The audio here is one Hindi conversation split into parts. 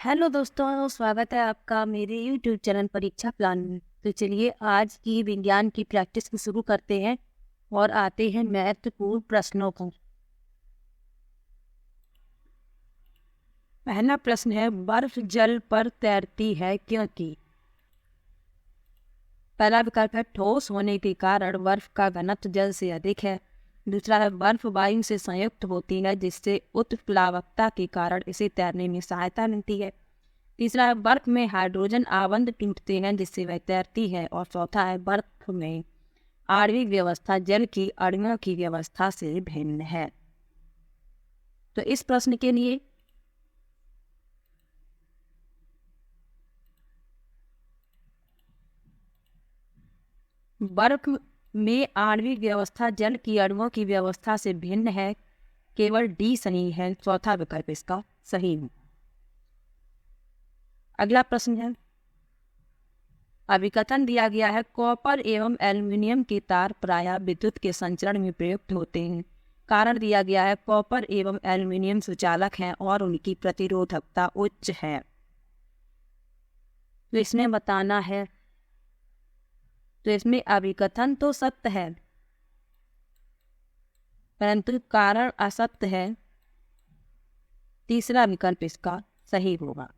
हेलो दोस्तों, स्वागत है आपका मेरे YouTube चैनल परीक्षा प्लान में। तो चलिए आज की विज्ञान की प्रैक्टिस को शुरू करते हैं और आते हैं महत्वपूर्ण प्रश्नों को। पहला प्रश्न है, बर्फ जल पर तैरती है क्योंकि? पहला विकल्प है ठोस होने के कारण बर्फ का घनत्व जल से अधिक है। दूसरा है बर्फ वायु से संयुक्त होती है जिससे उत्प्लावकता के कारण इसे तैरने में सहायता मिलती है। तीसरा है बर्फ में हाइड्रोजन आवंत टूटते हैं जिससे वह तैरती है। और चौथा है बर्फ में आणविक व्यवस्था जल की अणुओं की व्यवस्था से भिन्न है। तो इस प्रश्न के लिए बर्फ में आणविक व्यवस्था जल की अणुओं की व्यवस्था से भिन्न है, केवल डी सही है। चौथा विकल्प इसका सही है। अगला प्रश्न है, अभिकथन दिया गया है कॉपर एवं एल्युमिनियम के तार प्रायः विद्युत के संचरण में प्रयुक्त होते हैं। कारण दिया गया है कॉपर एवं एल्युमिनियम सुचालक हैं और उनकी प्रतिरोधकता उच्च है। तो इसमें बताना है, तो इसमें अभिकथन तो सत्य है परंतु कारण असत्य है। तीसरा विकल्प इसका सही होगा।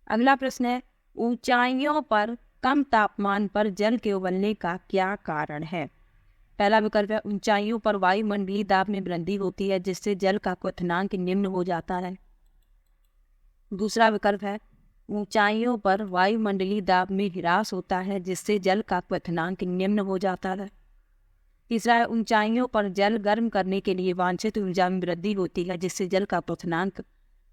अगला प्रश्न है, ऊंचाइयों पर कम तापमान पर जल के उबलने का क्या कारण है? पहला विकल्प है ऊंचाइयों पर वायुमंडलीय दाब में वृद्धि होती है जिससे जल का क्वथनांक निम्न हो जाता है। दूसरा विकल्प है ऊंचाइयों पर वायुमंडलीय दाब में ह्रास होता है जिससे जल का क्वथनांक निम्न हो जाता है। तीसरा है ऊंचाइयों पर जल गर्म करने के लिए वांछित ऊर्जा में वृद्धि होती है जिससे जल का क्वथनांक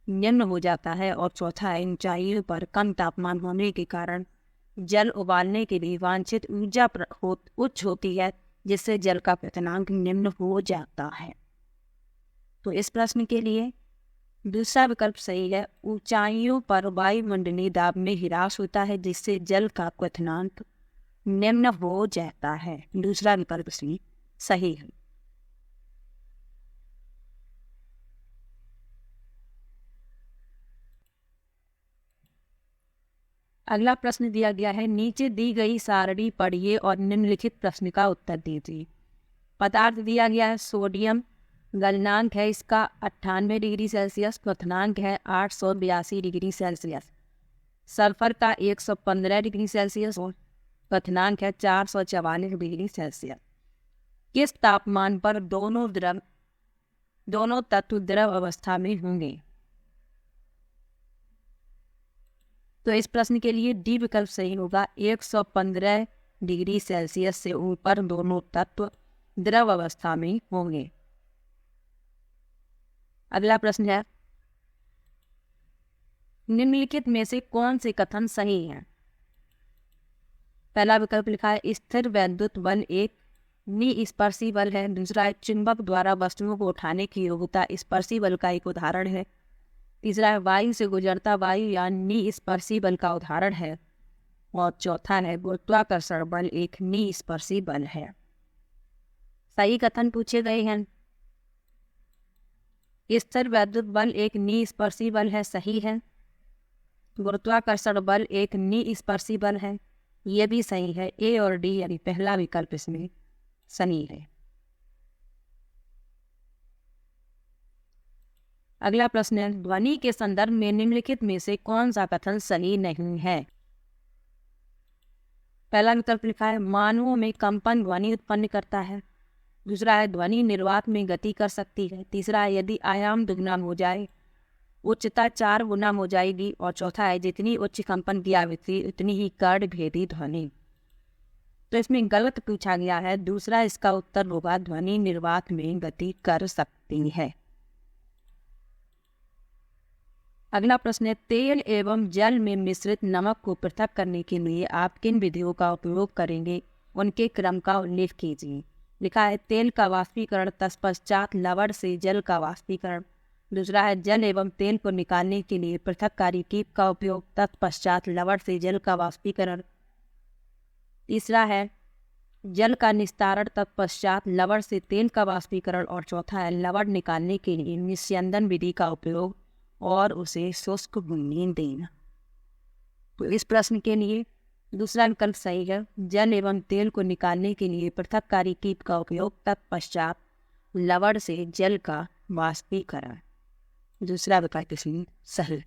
निम्न हो जाता है। और चौथा है ऊंचाइयों पर कम तापमान होने के कारण जल उबालने के लिए वांछित ऊर्जा उच्च होती है जिससे जल का क्वथनांक निम्न हो जाता है। तो इस प्रश्न के लिए दूसरा विकल्प सही है, ऊंचाइयों पर वायुमंडलीय दाब में ह्रास होता है जिससे जल का क्वथनांक निम्न हो जाता है। दूसरा विकल्प सही है। अगला प्रश्न दिया गया है, नीचे दी गई सारणी पढ़िए और निम्नलिखित प्रश्न का उत्तर दीजिए। पदार्थ दिया गया है सोडियम, गलनांक है इसका 98 डिग्री सेल्सियस, क्वथनांक है 882 डिग्री सेल्सियस। सल्फर का 115 डिग्री सेल्सियस और क्वथनांक है 444 डिग्री सेल्सियस। किस तापमान पर दोनों तत्व द्रव अवस्था में होंगे? तो इस प्रश्न के लिए डी विकल्प सही होगा, 115 डिग्री सेल्सियस से ऊपर दोनों तत्व द्रव अवस्था में होंगे। अगला प्रश्न है, निम्नलिखित में से कौन से कथन सही हैं? पहला विकल्प लिखा है स्थिर वैद्युत बल एक निस्पर्शी बल है। दूसरा है चुंबक द्वारा वस्तुओं को उठाने की योग्यता स्पर्शी बल का एक उदाहरण है। तीसरा है वायु से गुजरता वायुयान निस्पर्शी बल का उदाहरण है। और चौथा है गुरुत्वाकर्षण बल एक निस्पर्शी बल है। सही कथन पूछे गए हैं। स्थिर वैद्युत बल एक निस्पर्शी बल है, सही है। गुरुत्वाकर्षण बल एक निस्पर्शी बल है, यह भी सही है। ए और डी यानी पहला विकल्प इसमें सही है। अगला प्रश्न है, ध्वनि के संदर्भ में निम्नलिखित में से कौन सा कथन सही नहीं है? पहला विकल्प लिखा है मानवों में कंपन ध्वनि उत्पन्न करता है। दूसरा है ध्वनि निर्वात में गति कर सकती है। तीसरा है यदि आयाम दुगना हो जाए उच्चता 4 गुना हो जाएगी। और चौथा है जितनी उच्च कंपन की आवृत्ति उतनी ही कर्ण भेदी ध्वनि। तो इसमें गलत पूछा गया है, दूसरा इसका उत्तर होगा ध्वनि निर्वात में गति कर सकती है। अगला प्रश्न है, तेल एवं जल में मिश्रित नमक को पृथक करने के लिए आप किन विधियों का उपयोग करेंगे, उनके क्रम का उल्लेख कीजिए। लिखा है तेल का वाष्पीकरण, तत्पश्चात लवण से जल का वाष्पीकरण। दूसरा है जल एवं तेल को निकालने के लिए पृथककारी कीप का उपयोग, तत्पश्चात लवण से जल का वाष्पीकरण। तीसरा है जल का निस्तारण, तत्पश्चात लवण से तेल का वाष्पीकरण। और चौथा है लवण निकालने के लिए निस्यंदन विधि का उपयोग और उसे शुष्क होने देना। तो इस प्रश्न के लिए दूसरा विकल्प सही है। जल एवं तेल को निकालने के लिए पृथककारी कीट का उपयोग, तत्पश्चात लवण से जल का वाष्पीकरण। दूसरा विकल्प इसमें सही।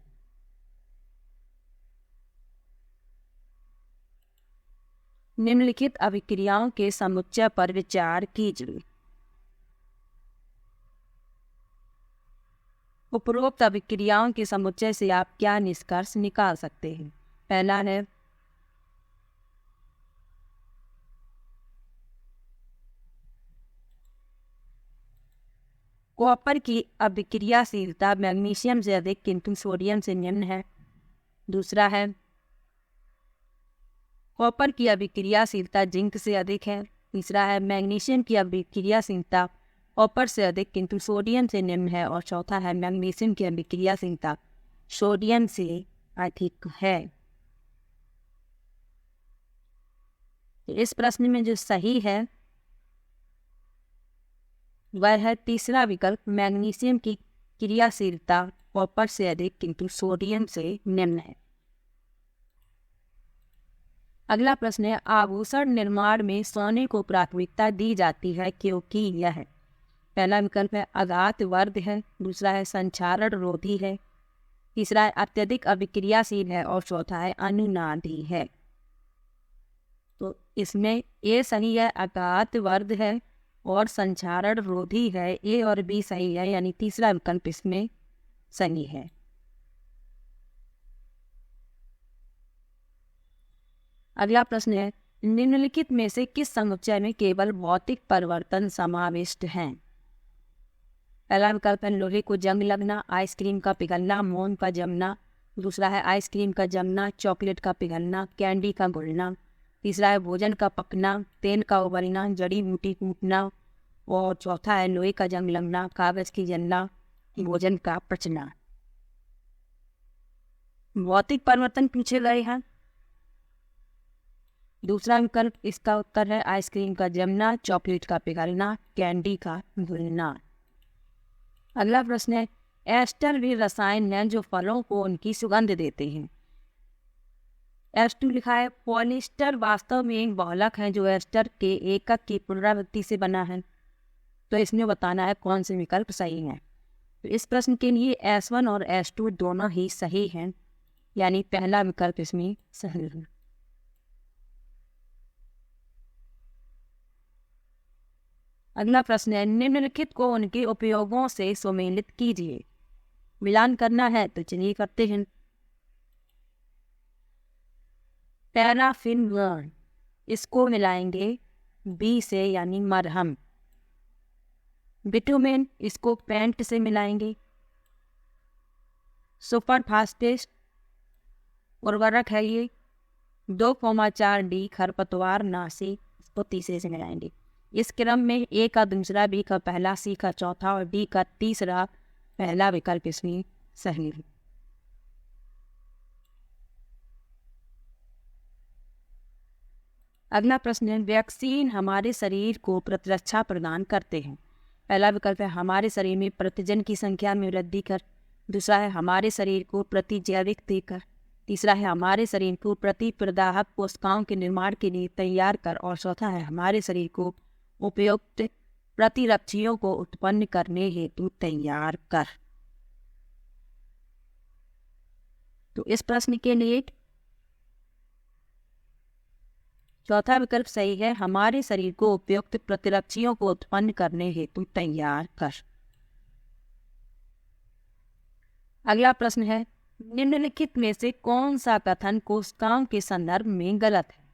निम्नलिखित अभिक्रियाओं के समुच्चय पर विचार कीजिए। उपरोक्त अभिक्रियाओं के समुच्चय से आप क्या निष्कर्ष निकाल सकते हैं? पहला है कॉपर की अभिक्रियाशीलता मैग्नीशियम से अधिक किंतु सोडियम से निम्न है। दूसरा है कॉपर की अभिक्रियाशीलता जिंक से अधिक है। तीसरा है मैग्नीशियम की अभिक्रियाशीलता कॉपर से अधिक किंतु सोडियम से निम्न है। और चौथा है मैग्नीशियम की अभिक्रियाशीलता सोडियम से अधिक है। इस प्रश्न में जो सही है वह है तीसरा विकल्प, मैग्नीशियम की क्रियाशीलता कॉपर से अधिक किंतु सोडियम से निम्न है। अगला प्रश्न है आभूषण निर्माण में सोने को प्राथमिकता दी जाती है क्योंकि यह है। पहला विकल्प है अघात वर्ध है। दूसरा है संक्षारण रोधी है। तीसरा है अत्यधिक अभिक्रियाशील है। और चौथा है अनुनादी है। तो इसमें ए सही है, अघात वर्ध है और संक्षारण रोधी है। ए और बी सही है, यानी तीसरा विकल्प इसमें सही है। अगला प्रश्न है निम्नलिखित में से किस समुच्चय में केवल भौतिक परिवर्तन समाविष्ट हैं? पहला विकल्प है लोहे को जंग लगना, आइसक्रीम का पिघलना, मोम का जमना। दूसरा है आइसक्रीम का जमना, चॉकलेट का पिघलना, कैंडी का घुलना। तीसरा है भोजन का पकना, तेल का उबलना, जड़ी बूटी कूटना। और चौथा है लोहे का जंग लगना, कागज की जलना, भोजन का पचना। भौतिक परिवर्तन पूछे गए हैं। दूसरा विकल्प इसका उत्तर है आइसक्रीम का जमना, चॉकलेट का पिघलना, कैंडी का घुलना। अगला प्रश्न है एस्टर वे रसायन हैं जो फलों को उनकी सुगंध देते हैं। H2 लिखा है। पॉलिएस्टर वास्तव में एक बहुलक है जो एस्टर के एकक की पुनरावृत्ति से बना है। तो इसमें बताना है कौन से विकल्प सही हैं। तो इस प्रश्न के लिए S1 और S2 दोनों ही सही हैं, यानी पहला विकल्प इसमें सही है। अगला प्रश्न है निम्नलिखित को उनके उपयोगों से सुमेलित कीजिए। मिलान करना है तो चलिए करते हैं। पैराफिन वर्ण, इसको मिलाएंगे बी से यानी मरहम। बिटुमेन, इसको पेंट से मिलाएंगे। सुपर फास्फेट उर्वरक है ये। 2,4D खरपतवार नाशी, इसको तीसरे से मिलाएंगे। इस क्रम में ए का दूसरा, बी का पहला, सी का चौथा और डी का तीसरा, पहला विकल्प इसमें सही है। अगला प्रश्न है वैक्सीन हमारे शरीर को प्रतिरक्षा प्रदान करते हैं। पहला विकल्प है हमारे शरीर में प्रतिजन की संख्या में वृद्धि कर। दूसरा है हमारे शरीर को प्रतिजैविक देकर। तीसरा है हमारे शरीर को प्रतिप्रदाहक कोशिकाओं के निर्माण के लिए तैयार कर। और चौथा है हमारे शरीर को उपयुक्त प्रतिरक्षियों को उत्पन्न करने हेतु तैयार कर। तो इस प्रश्न के लिए चौथा विकल्प सही है, हमारे शरीर को उपयुक्त प्रतिरक्षियों को उत्पन्न करने हेतु तैयार कर। अगला प्रश्न है निम्नलिखित में से कौन सा कथन कोशिकाओं के संदर्भ में गलत है?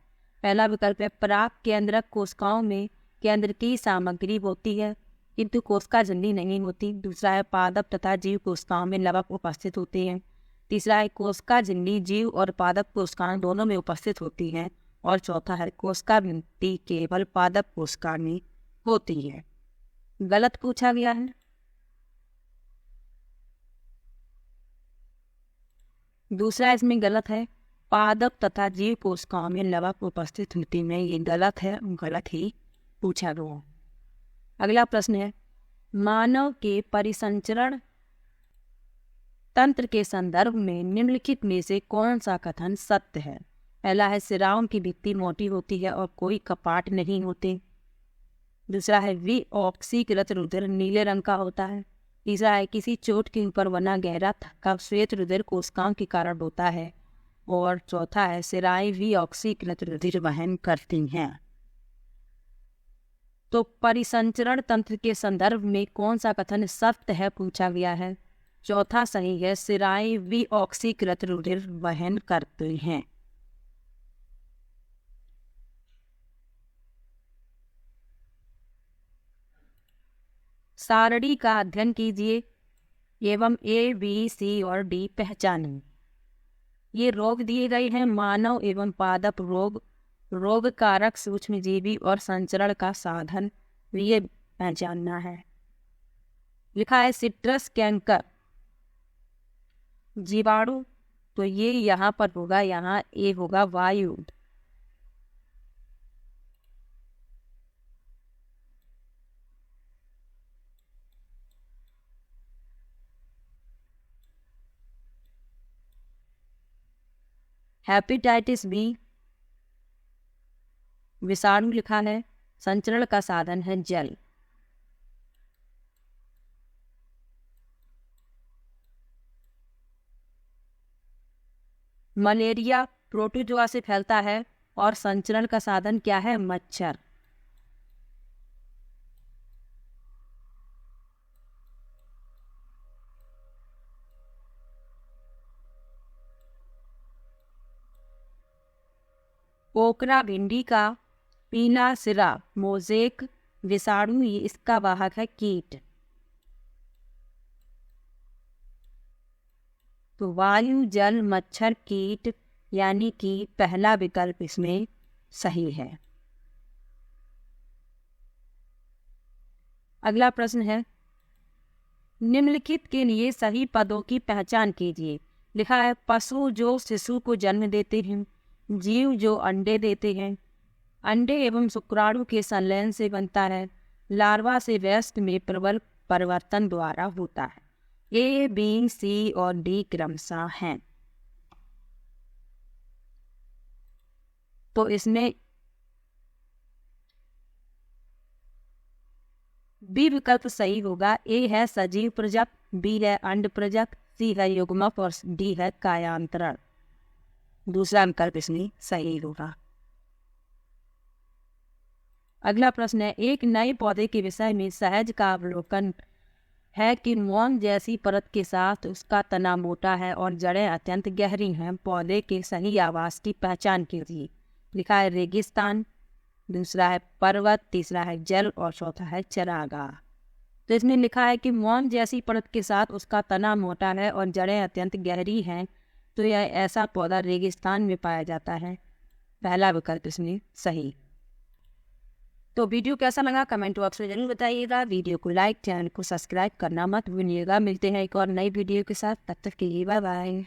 पहला विकल्प है पराग केंद्रक कोशिकाओं में केंद्र की सामग्री होती है किंतु कोशिका झिल्ली नहीं होती। दूसरा है पादप तथा जीव कोशिकाओं में लवक उपस्थित होते हैं। तीसरा है कोशिका झिल्ली जीव और पादप कोशिकाएं दोनों में उपस्थित होती हैं। और चौथा है कोशिका भित्ति केवल पादप कोशिका में होती है। गलत पूछा गया है। दूसरा इसमें गलत है, पादप तथा जीव कोशिकाओं में लवक उपस्थित होती में, ये गलत है, गलत ही पूछा गया। अगला प्रश्न है मानव के परिसंचरण तंत्र के संदर्भ में निम्नलिखित में से कौन सा कथन सत्य है? पहला है सिराओं की भित्ति मोटी होती है और कोई कपाट नहीं होते। दूसरा है विऑक्सीकृत रुधिर नीले रंग का होता है। तीसरा है किसी चोट के ऊपर बना गहरा थक्का श्वेत रुधिर कोशिकाओं के कारण होता है। और चौथा है सिराएं विऑक्सीकृत रुधिर वहन करती हैं। तो परिसंचरण तंत्र के संदर्भ में कौन सा कथन सत्य है पूछा गया है। चौथा सही है, सिराएं विऑक्सीकृत रुधिर वहन करती हैं। सारणी का अध्ययन कीजिए एवं ए, बी, सी और डी पहचानें। ये रोग दिए गए हैं मानव एवं पादप रोग, रोग कारक सूक्ष्मजीवी और संचरण का साधन, ये पहचानना है। लिखा है सिट्रस कैंकर जीवाणु, तो ये यहाँ पर होगा, यहाँ ए होगा वायु। हेपेटाइटिस बी विषाणु लिखा है, संचरण का साधन है जल। मलेरिया प्रोटोजोआ से फैलता है और संचरण का साधन क्या है? मच्छर। पोकरा भिंडी का पीला सिरा मोज़ेक विषाणु, इसका वाहक है कीट। तो वायु जल मच्छर कीट, यानी कि पहला विकल्प इसमें सही है। अगला प्रश्न है निम्नलिखित के लिए सही पदों की पहचान कीजिए। लिखा है पशु जो शिशु को जन्म देते हैं, जीव जो अंडे देते हैं, अंडे एवं शुक्राणु के संलयन से बनता है, लार्वा से वयस्क में प्रबल परिवर्तन द्वारा होता है। ए, बी, सी और डी क्रमशः हैं। तो इसमें बी विकल्प सही होगा। ए है सजीव प्रजक, बी है अंड प्रजक, सी है युग्मक और डी है कायांतरण। दूसरा विकल्प इसमें सही होगा। अगला प्रश्न है एक नए पौधे के विषय में सहज का अवलोकन है कि मोम जैसी परत के साथ उसका तना मोटा है और जड़ें अत्यंत गहरी हैं। पौधे के सही आवास की पहचान कीजिए। लिखा है रेगिस्तान, दूसरा है पर्वत, तीसरा है जल और चौथा है चरागाह। तो इसमें लिखा है कि मोम जैसी परत के साथ उसका तना मोटा है और जड़ें अत्यंत गहरी हैं, तो यह ऐसा पौधा रेगिस्तान में पाया जाता है। पहला विकल्प इसमें सही। तो वीडियो कैसा लगा कमेंट बॉक्स में जरूर बताइएगा। वीडियो को लाइक, चैनल को सब्सक्राइब करना मत भूलिएगा। मिलते हैं एक और नई वीडियो के साथ, तब तक के लिए बाय बाय।